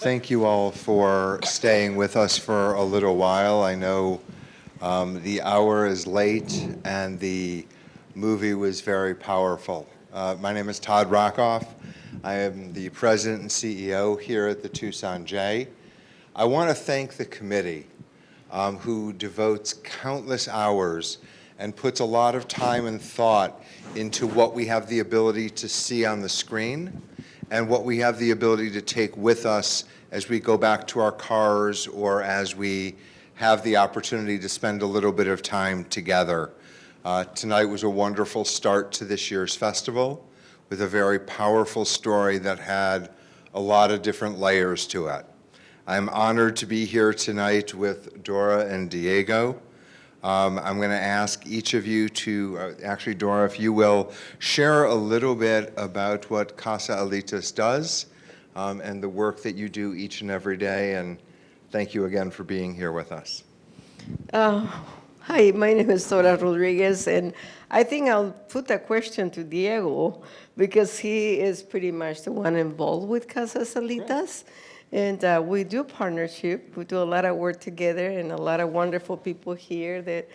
Thank you all for staying with us for a little while. I know the hour is late and the movie was very powerful. My name is Todd Rockoff. I am the president and CEO here at the Tucson J. I want to thank the committee who devotes countless hours and puts a lot of time and thought into what we have the ability to see on the screen and what we have the ability to take with us as we go back to our cars or as we have the opportunity to spend a little bit of time together. Tonight was a wonderful start to this year's festival with a very powerful story that had a lot of different layers to it. I'm honored to be here tonight with Dora and Diego. I'm going to ask each of you to, actually Dora, if you will, share a little bit about what Casa Alitas does and the work that you do each and every day, and thank you again for being here with us. Hi, my name is Dora Rodriguez, and I think I'll put that question to Diego because he is pretty much the one involved with Casa Alitas. And we do partnership. We do a lot of work together and a lot of wonderful people here that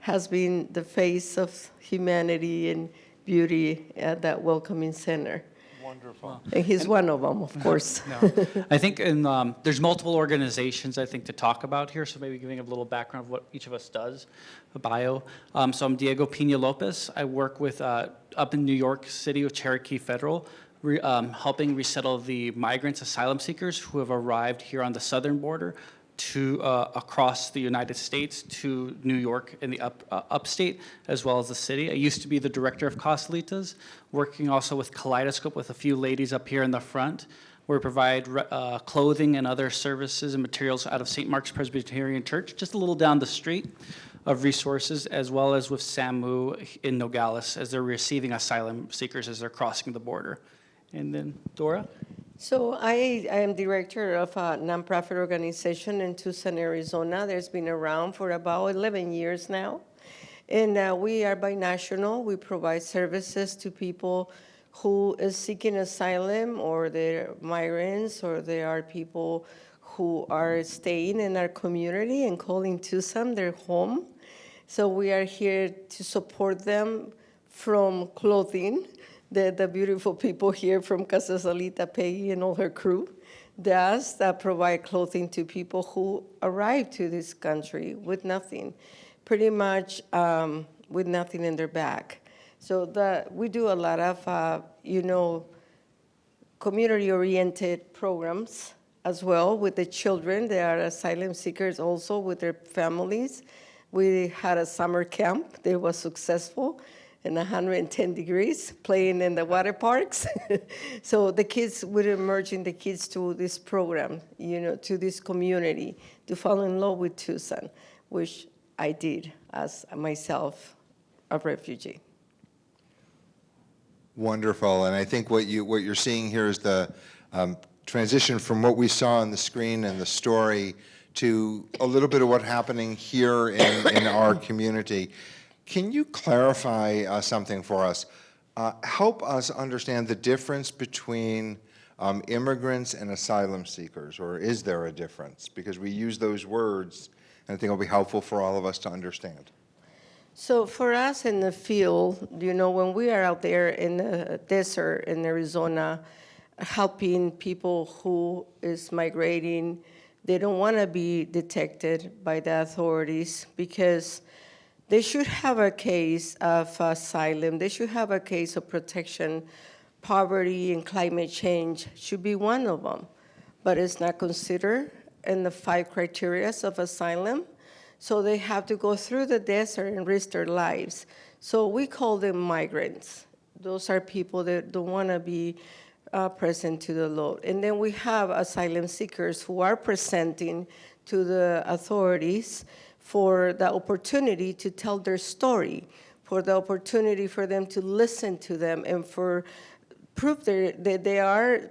has been the face of humanity and beauty at that welcoming center. Wonderful. And he's one of them, of course. No. I think there's multiple organizations, I think, to talk about here, so maybe giving a little background of what each of us does, a bio. So I'm Diego Peña Lopez. I work with, up in New York City with Cherokee Federal, helping resettle the migrants, asylum seekers who have arrived here on the southern border to across the United States to New York in the upstate, as well as the city. I used to be the director of Casa Alitas, working also with Kaleidoscope with a few ladies up here in the front, where we provide clothing and other services and materials out of St. Mark's Presbyterian Church, just a little down the street of resources, as well as with SAMU in Nogales as they're receiving asylum seekers as they're crossing the border. And then Dora? So I am director of a nonprofit organization in Tucson, Arizona. There's been around for about 11 years now. And we are binational. We provide services to people who is seeking asylum, or they're migrants, or they are people who are staying in our community and calling Tucson their home. So we are here to support them from clothing. The beautiful people here from Casa Alitas, Peggy and all her crew, does provide clothing to people who arrive to this country with nothing, pretty much with nothing in their bag. So we do a lot of, community-oriented programs as well with the children. They are asylum seekers also with their families. We had a summer camp. They were successful. In 110 degrees, playing in the water parks. So the kids, we're emerging the kids to this program, to this community, to fall in love with Tucson, which I did as myself, a refugee. Wonderful, and I think what you're seeing here is the transition from what we saw on the screen and the story to a little bit of what's happening here in our community. Can you clarify something for us? Help us understand the difference between immigrants and asylum seekers, or is there a difference? Because we use those words, and I think it'll be helpful for all of us to understand. So for us in the field, when we are out there in the desert in Arizona, helping people who is migrating, they don't want to be detected by the authorities because they should have a case of asylum. They should have a case of protection. Poverty and climate change should be one of them, but it's not considered in the 5 criteria of asylum. So they have to go through the desert and risk their lives. So we call them migrants. Those are people that don't want to be present to the load. And then we have asylum seekers who are presenting to the authorities for the opportunity to tell their story, for the opportunity for them to listen to them, and for proof that they are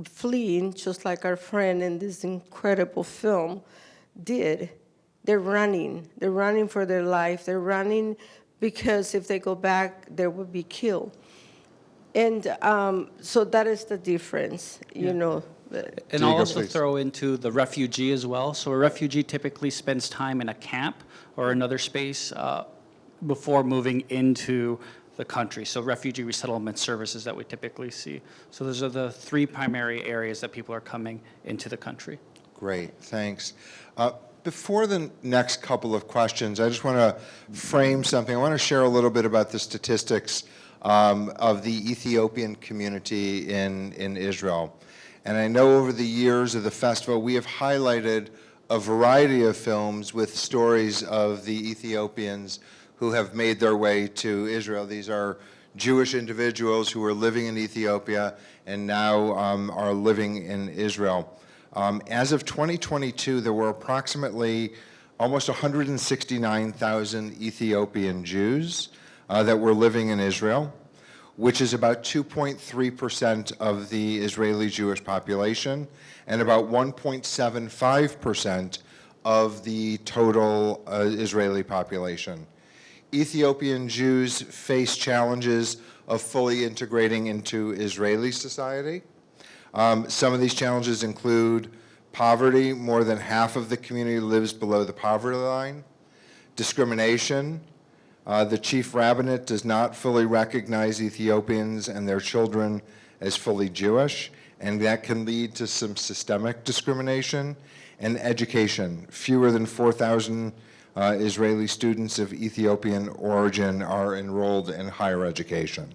fleeing, just like our friend in this incredible film did. They're running for their life. They're running because if they go back, they will be killed. And so that is the difference, And I'll Diego, also please. throw into the refugee as well. So a refugee typically spends time in a camp or another space before moving into the country. So refugee resettlement services that we typically see. So those are the three primary areas that people are coming into the country. Great, thanks. Before the next couple of questions, I just want to frame something. I want to share a little bit about the statistics of the Ethiopian community in Israel. And I know over the years of the festival, we have highlighted a variety of films with stories of the Ethiopians who have made their way to Israel. These are Jewish individuals who are living in Ethiopia and now are living in Israel. As of 2022, there were approximately almost 169,000 Ethiopian Jews that were living in Israel, which is about 2.3% of the Israeli Jewish population and about 1.75% of the total Israeli population. Ethiopian Jews face challenges of fully integrating into Israeli society. Some of these challenges include poverty. More than half of the community lives below the poverty line. Discrimination. The chief rabbinate does not fully recognize Ethiopians and their children as fully Jewish, and that can lead to some systemic discrimination. And education. Fewer than 4,000 Israeli students of Ethiopian origin are enrolled in higher education.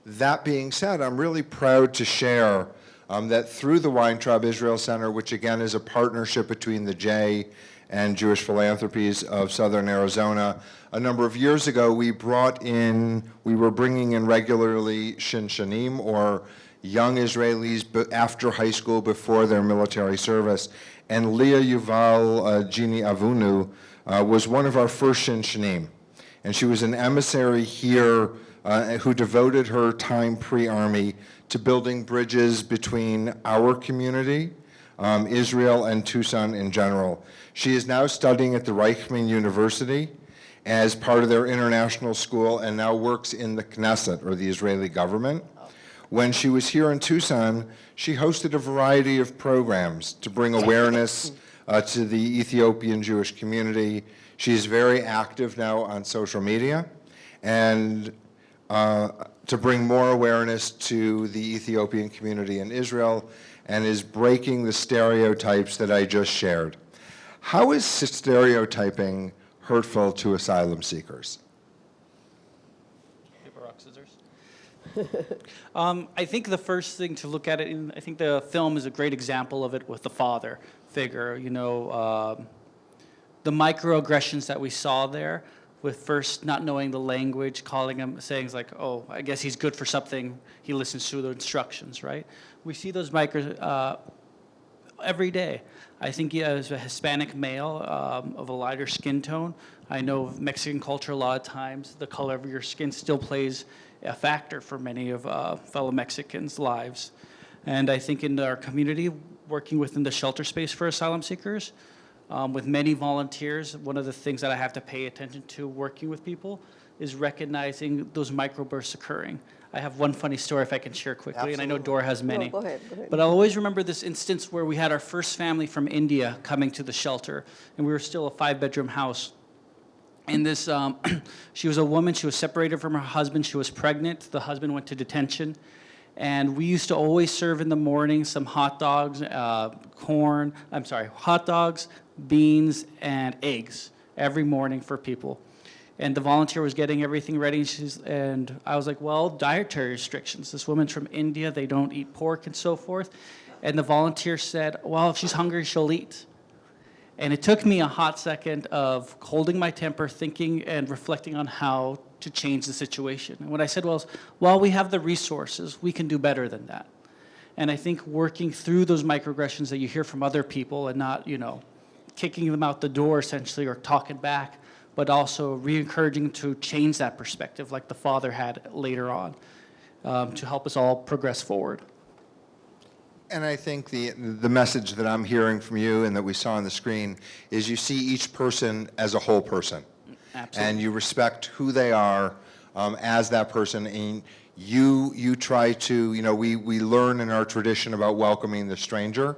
That being said, I'm really proud to share that through the Weintraub Israel Center, which again is a partnership between the J and Jewish Philanthropies of Southern Arizona, a number of years ago we were bringing in regularly Shinshanim, or young Israelis after high school before their military service. And Leah Yuval Gini Avunu was one of our first Shinshanim. And she was an emissary here who devoted her time pre-Army to building bridges between our community, Israel, and Tucson in general. She is now studying at the Reichman University as part of their international school and now works in the Knesset, or the Israeli government. When she was here in Tucson, she hosted a variety of programs to bring awareness to the Ethiopian Jewish community. She's very active now on social media, and to bring more awareness to the Ethiopian community in Israel, and is breaking the stereotypes that I just shared. How is stereotyping hurtful to asylum seekers? Paper, rock, scissors. I think the first thing to look at it, and I think the film is a great example of it with the father figure. You know, the microaggressions that we saw there, with first not knowing the language, calling him, saying like, "Oh, I guess he's good for something. He listens to the instructions," right? We see those every day. I think as a Hispanic male of a lighter skin tone, I know Mexican culture a lot of times the color of your skin still plays a factor for many of fellow Mexicans' lives. And I think in our community, working within the shelter space for asylum seekers, with many volunteers, one of the things that I have to pay attention to working with people is recognizing those microbursts occurring. I have one funny story if I can share quickly, and I know Dora has many. No, go ahead. But I'll always remember this instance where we had our first family from India coming to the shelter, and we were still a 5-bedroom house. And this, she was a woman, she was separated from her husband, she was pregnant, the husband went to detention, and we used to always serve in the morning some hot dogs, hot dogs, beans, and eggs every morning for people. And the volunteer was getting everything ready, and I was like, well, dietary restrictions. This woman's from India, they don't eat pork and so forth. And the volunteer said, well, if she's hungry, she'll eat. And it took me a hot second of holding my temper, thinking and reflecting on how to change the situation. And what I said was, well, we have the resources, we can do better than that. And I think working through those microaggressions that you hear from other people and not, kicking them out the door essentially or talking back, but also re-encouraging to change that perspective like the father had later on to help us all progress forward. And I think the message that I'm hearing from you and that we saw on the screen is you see each person as a whole person. Absolutely. And you respect who they are as that person, and You try to, we learn in our tradition about welcoming the stranger,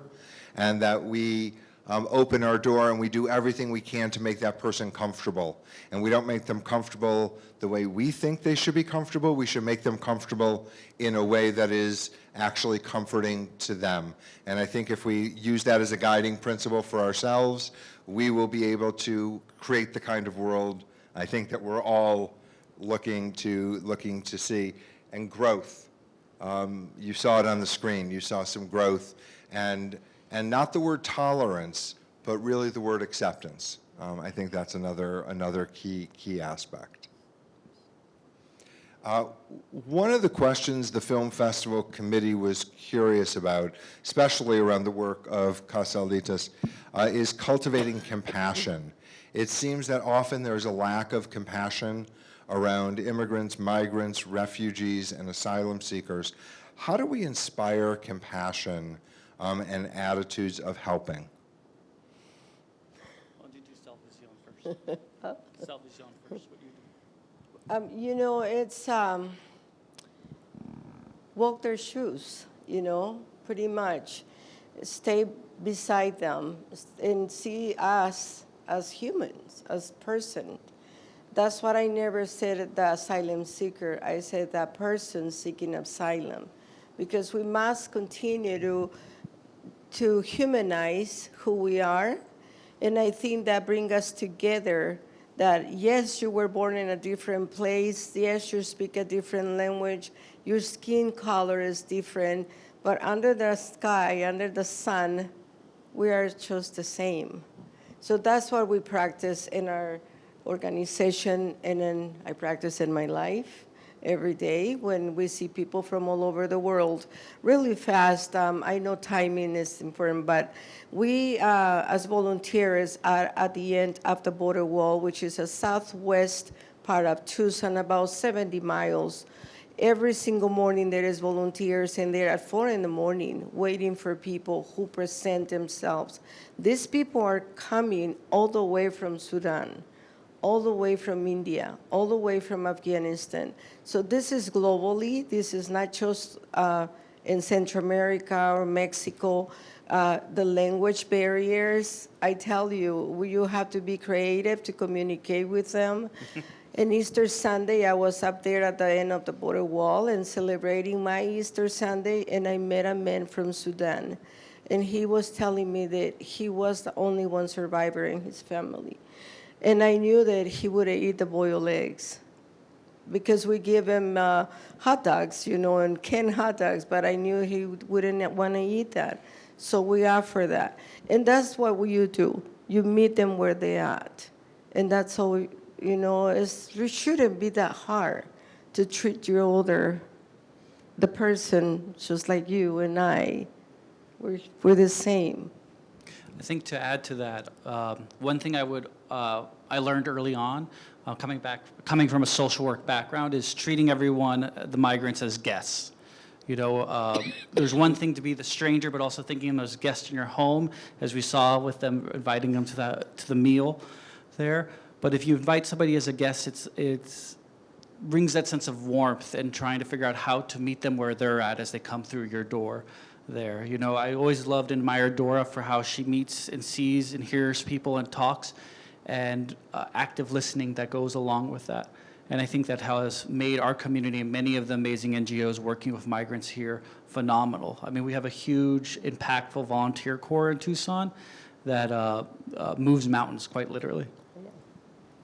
and that we open our door and we do everything we can to make that person comfortable. And we don't make them comfortable the way we think they should be comfortable. We should make them comfortable in a way that is actually comforting to them. And I think if we use that as a guiding principle for ourselves, we will be able to create the kind of world I think that we're all looking to see. And growth. You saw it on the screen. You saw some growth, and not the word tolerance, but really the word acceptance. I think that's another key aspect. One of the questions the Film Festival Committee was curious about, especially around the work of Casa Alitas, is cultivating compassion. It seems that often there's a lack of compassion around immigrants, migrants, refugees, and asylum seekers. How do we inspire compassion and attitudes of helping? Why don't you do self-vision first? Self-vision first, what you do? It's walk their shoes, pretty much. Stay beside them and see us as humans, as person. That's what I never said the asylum seeker. I said that person seeking asylum, because we must continue to humanize who we are. And I think that brings us together, that yes, you were born in a different place. Yes, you speak a different language. Your skin color is different. But under the sky, under the sun, we are just the same. So that's what we practice in our organization, and then I practice in my life every day when we see people from all over the world. Really fast, I know timing is important, but we as volunteers are at the end of the border wall, which is a southwest part of Tucson, about 70 miles. Every single morning there is volunteers, and they're at 4 in the morning waiting for people who present themselves. These people are coming all the way from Sudan, all the way from India, all the way from Afghanistan. So this is globally. This is not just in Central America or Mexico. The language barriers, I tell you, you have to be creative to communicate with them. And Easter Sunday, I was up there at the end of the border wall and celebrating my Easter Sunday, and I met a man from Sudan. And he was telling me that he was the only one survivor in his family. And I knew that he would eat the boiled eggs, because we give him hot dogs, and canned hot dogs, but I knew he wouldn't want to eat that. So we offer that. And that's what you do. You meet them where they're at. And that's all, it shouldn't be that hard to treat the person just like you and I. We're the same. I think to add to that, one thing I learned early on, coming from a social work background, is treating everyone, the migrants, as guests. There's one thing to be the stranger, but also thinking of them as guests in your home, as we saw with them inviting them to the meal there. But if you invite somebody as a guest, it brings that sense of warmth and trying to figure out how to meet them where they're at as they come through your door there. I always loved and admired Dora for how she meets and sees and hears people and talks, and active listening that goes along with that. And I think that has made our community and many of the amazing NGOs working with migrants here phenomenal. I mean, we have a huge, impactful volunteer corps in Tucson that moves mountains, quite literally.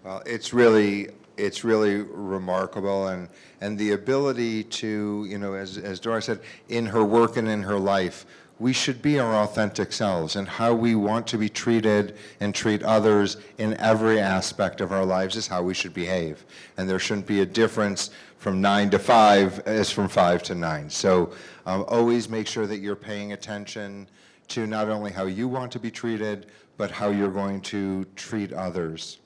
Well, it's really remarkable, and the ability to, as Dora said, in her work and in her life, we should be our authentic selves, and how we want to be treated and treat others in every aspect of our lives is how we should behave. And there shouldn't be a difference from 9 to 5 as from 5 to 9. So always make sure that you're paying attention to not only how you want to be treated, but how you're going to treat others.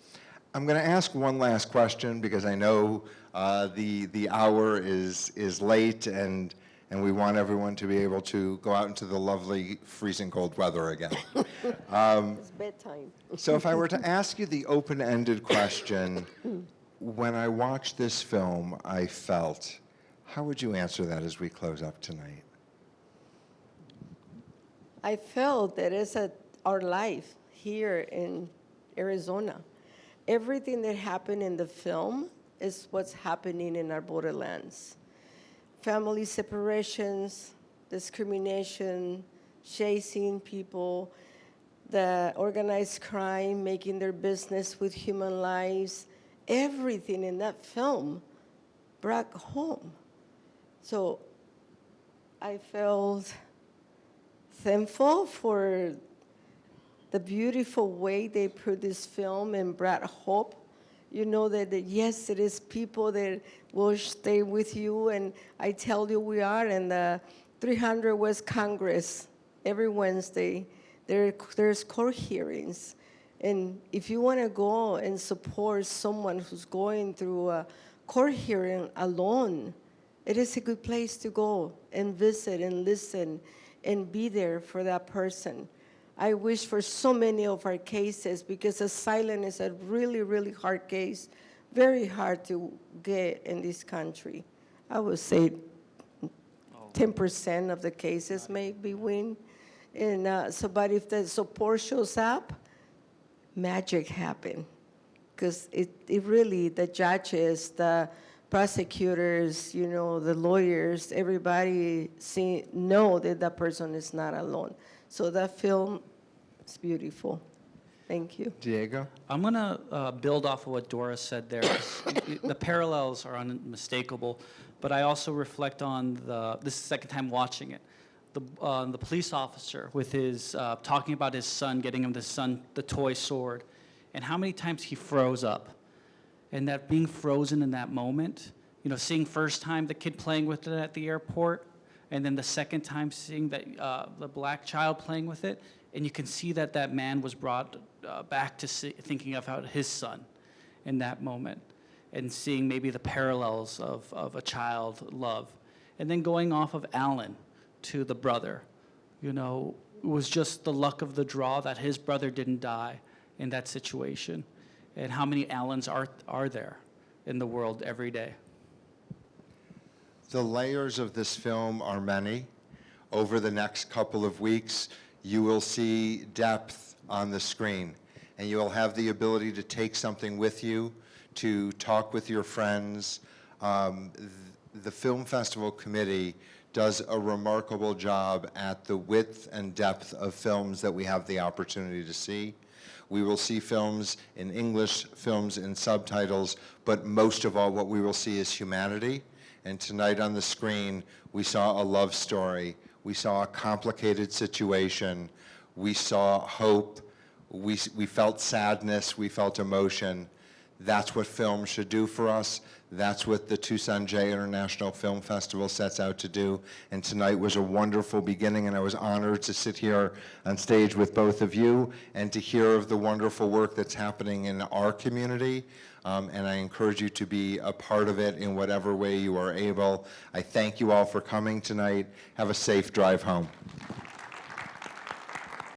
I'm going to ask one last question, because I know the hour is late, and we want everyone to be able to go out into the lovely freezing cold weather again. It's bedtime. So if I were to ask you the open-ended question, when I watched this film, I felt, How would you answer that as we close up tonight? I felt that it's our life here in Arizona. Everything that happened in the film is what's happening in our borderlands. Family separations, discrimination, chasing people, the organized crime, making their business with human lives, everything in that film brought home. So I felt thankful for the beautiful way they put this film and brought hope. You know that yes, it is people that will stay with you, and I tell you we are in the 300 West Congress every Wednesday. There's court hearings, and if you want to go and support someone who's going through a court hearing alone, it is a good place to go and visit and listen and be there for that person. I wish for so many of our cases, because asylum is a really, really hard case, very hard to get in this country. I would say 10% of the cases maybe win. And but if the support shows up, magic happen. Because it really, the judges, the prosecutors, you know, the lawyers, everybody know that that person is not alone. So that film is beautiful. Thank you. Diego? I'm going to build off of what Dora said there. The parallels are unmistakable, but I also reflect on this is the second time watching it. The police officer with his, talking about his son, getting him the toy sword, and how many times he froze up. And that being frozen in that moment, you know, seeing first time the kid playing with it at the airport, and then the second time seeing that the black child playing with it, and you can see that that man was brought back to thinking about his son in that moment, and seeing maybe the parallels of a child love. And then going off of Alan to the brother, you know, it was just the luck of the draw that his brother didn't die in that situation. And how many Allens are there in the world every day? The layers of this film are many. Over the next couple of weeks, you will see depth on the screen, and you will have the ability to take something with you, to talk with your friends. The Film Festival Committee does a remarkable job at the width and depth of films that we have the opportunity to see. We will see films in English, films in subtitles, but most of all, what we will see is humanity. And tonight on the screen, we saw a love story. We saw a complicated situation. We saw hope. We felt sadness. We felt emotion. That's what film should do for us. That's what the Tucson J International Film Festival sets out to do. And tonight was a wonderful beginning, and I was honored to sit here on stage with both of you and to hear of the wonderful work that's happening in our community. And I encourage you to be a part of it in whatever way you are able. I thank you all for coming tonight. Have a safe drive home.